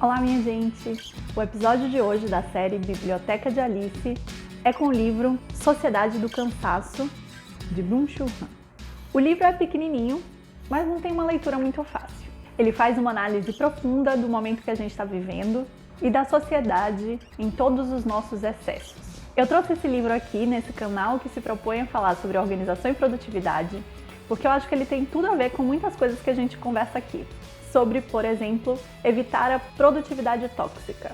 Olá, minha gente! O episódio de hoje da série Biblioteca de Alice é com o livro Sociedade do Cansaço, de Byung-Chul Han. O livro é pequenininho, mas não tem uma leitura muito fácil. Ele faz uma análise profunda do momento que a gente está vivendo e da sociedade em todos os nossos excessos. Eu trouxe esse livro aqui nesse canal que se propõe a falar sobre organização e produtividade, porque eu acho que ele tem tudo a ver com muitas coisas que a gente conversa aqui. Sobre, por exemplo, evitar a produtividade tóxica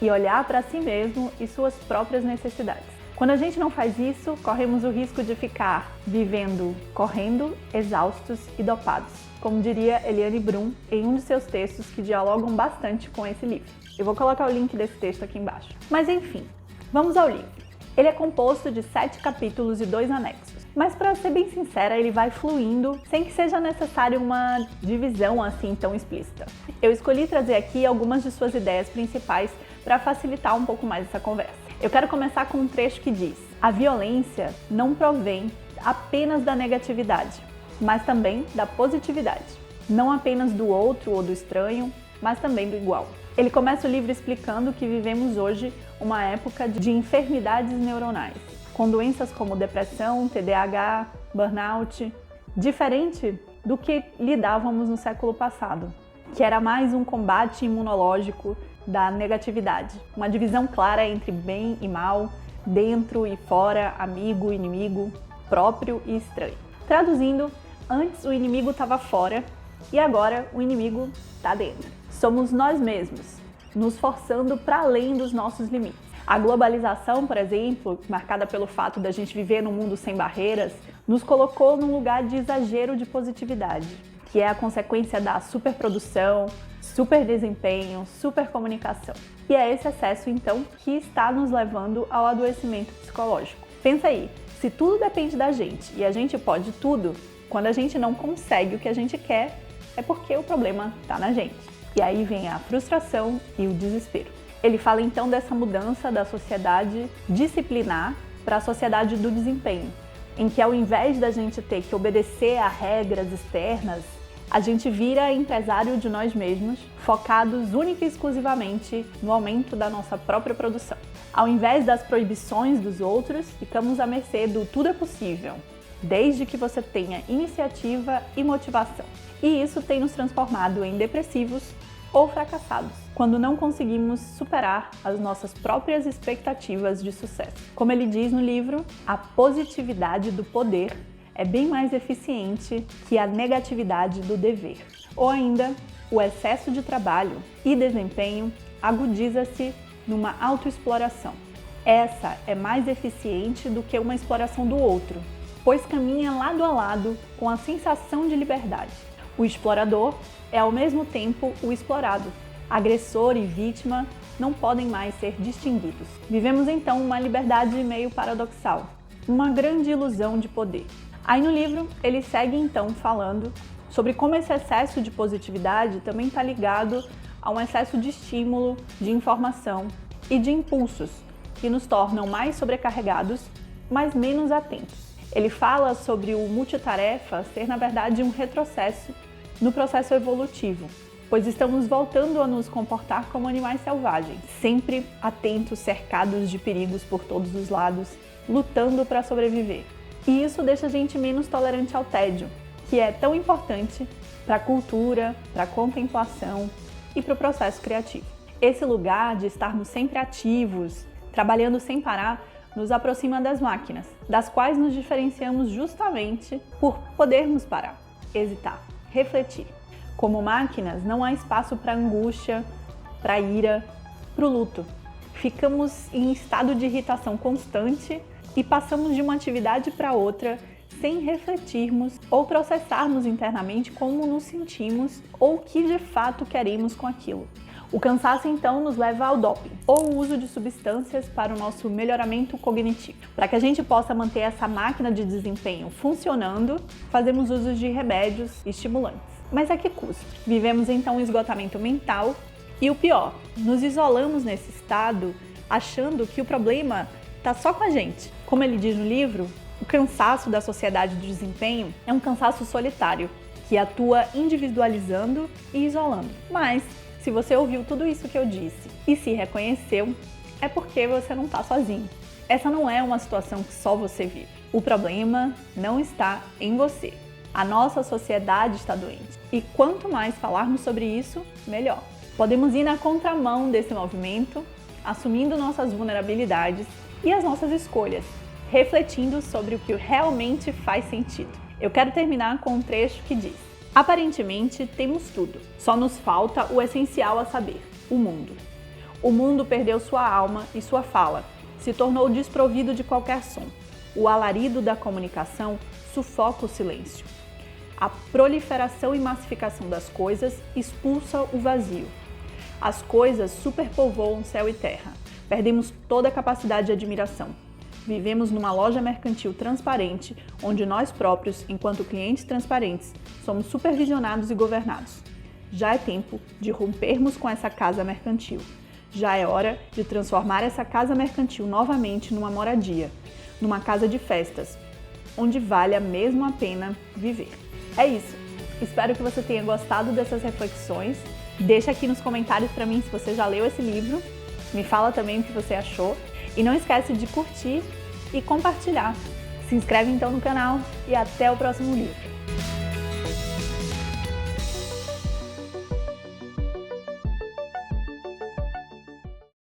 e olhar para si mesmo e suas próprias necessidades. Quando a gente não faz isso, corremos o risco de ficar vivendo, correndo, exaustos e dopados, como diria Eliane Brum em um de seus textos que dialogam bastante com esse livro. Eu vou colocar o link desse texto aqui embaixo. Mas enfim, vamos ao livro. Ele é composto de 7 capítulos e 2 anexos. Mas para ser bem sincera, ele vai fluindo sem que seja necessário uma divisão assim tão explícita. Eu escolhi trazer aqui algumas de suas ideias principais para facilitar um pouco mais essa conversa. Eu quero começar com um trecho que diz: a violência não provém apenas da negatividade, mas também da positividade. Não apenas do outro ou do estranho, mas também do igual. Ele começa o livro explicando que vivemos hoje uma época de enfermidades neuronais, com doenças como depressão, TDAH, burnout, diferente do que lidávamos no século passado, que era mais um combate imunológico da negatividade, uma divisão clara entre bem e mal, dentro e fora, amigo, inimigo, próprio e estranho. Traduzindo, antes o inimigo estava fora e agora o inimigo está dentro. Somos nós mesmos, nos forçando para além dos nossos limites. A globalização, por exemplo, marcada pelo fato da gente viver num mundo sem barreiras, nos colocou num lugar de exagero de positividade, que é a consequência da superprodução, super desempenho, super comunicação. E é esse excesso, então, que está nos levando ao adoecimento psicológico. Pensa aí, se tudo depende da gente e a gente pode tudo, quando a gente não consegue o que a gente quer, é porque o problema está na gente. E aí vem a frustração e o desespero. Ele fala então dessa mudança da sociedade disciplinar para a sociedade do desempenho, em que ao invés da gente ter que obedecer a regras externas, a gente vira empresário de nós mesmos, focados única e exclusivamente no aumento da nossa própria produção. Ao invés das proibições dos outros, ficamos à mercê do tudo é possível, desde que você tenha iniciativa e motivação. E isso tem nos transformado em depressivos ou fracassados, quando não conseguimos superar as nossas próprias expectativas de sucesso. Como ele diz no livro, a positividade do poder é bem mais eficiente que a negatividade do dever. Ou ainda, o excesso de trabalho e desempenho agudiza-se numa autoexploração. Essa é mais eficiente do que uma exploração do outro, pois caminha lado a lado com a sensação de liberdade. O explorador é ao mesmo tempo o explorado. Agressor e vítima não podem mais ser distinguidos. Vivemos então uma liberdade meio paradoxal, uma grande ilusão de poder. Aí no livro ele segue então falando sobre como esse excesso de positividade também está ligado a um excesso de estímulo, de informação e de impulsos que nos tornam mais sobrecarregados, mas menos atentos. Ele fala sobre o multitarefa ser na verdade um retrocesso no processo evolutivo, pois estamos voltando a nos comportar como animais selvagens, sempre atentos, cercados de perigos por todos os lados, lutando para sobreviver. E isso deixa a gente menos tolerante ao tédio, que é tão importante para a cultura, para a contemplação e para o processo criativo. Esse lugar de estarmos sempre ativos, trabalhando sem parar, nos aproxima das máquinas, das quais nos diferenciamos justamente por podermos parar, hesitar, refletir. Como máquinas, não há espaço para angústia, para ira, para o luto. Ficamos em estado de irritação constante e passamos de uma atividade para outra sem refletirmos ou processarmos internamente como nos sentimos ou o que de fato queremos com aquilo. O cansaço então nos leva ao doping, ou o uso de substâncias para o nosso melhoramento cognitivo. Para que a gente possa manter essa máquina de desempenho funcionando, fazemos uso de remédios e estimulantes. Mas a que custo? Vivemos então um esgotamento mental e o pior, nos isolamos nesse estado achando que o problema está só com a gente. Como ele diz no livro, o cansaço da sociedade do desempenho é um cansaço solitário, que atua individualizando e isolando. Mas Se você ouviu tudo isso que eu disse e se reconheceu, é porque você não está sozinho. Essa não é uma situação que só você vive. O problema não está em você. A nossa sociedade está doente. E quanto mais falarmos sobre isso, melhor. Podemos ir na contramão desse movimento, assumindo nossas vulnerabilidades e as nossas escolhas, refletindo sobre o que realmente faz sentido. Eu quero terminar com um trecho que diz: aparentemente temos tudo, só nos falta o essencial a saber, o mundo. O mundo perdeu sua alma e sua fala, se tornou desprovido de qualquer som. O alarido da comunicação sufoca o silêncio. A proliferação e massificação das coisas expulsa o vazio. As coisas superpovoam céu e terra. Perdemos toda a capacidade de admiração. Vivemos numa loja mercantil transparente, onde nós próprios, enquanto clientes transparentes, somos supervisionados e governados. Já é tempo de rompermos com essa casa mercantil. Já é hora de transformar essa casa mercantil novamente numa moradia, numa casa de festas, onde vale mesmo a pena viver. É isso. Espero que você tenha gostado dessas reflexões. Deixa aqui nos comentários para mim se você já leu esse livro. Me fala também o que você achou. E não esquece de curtir e compartilhar. Se inscreve então no canal e até o próximo livro.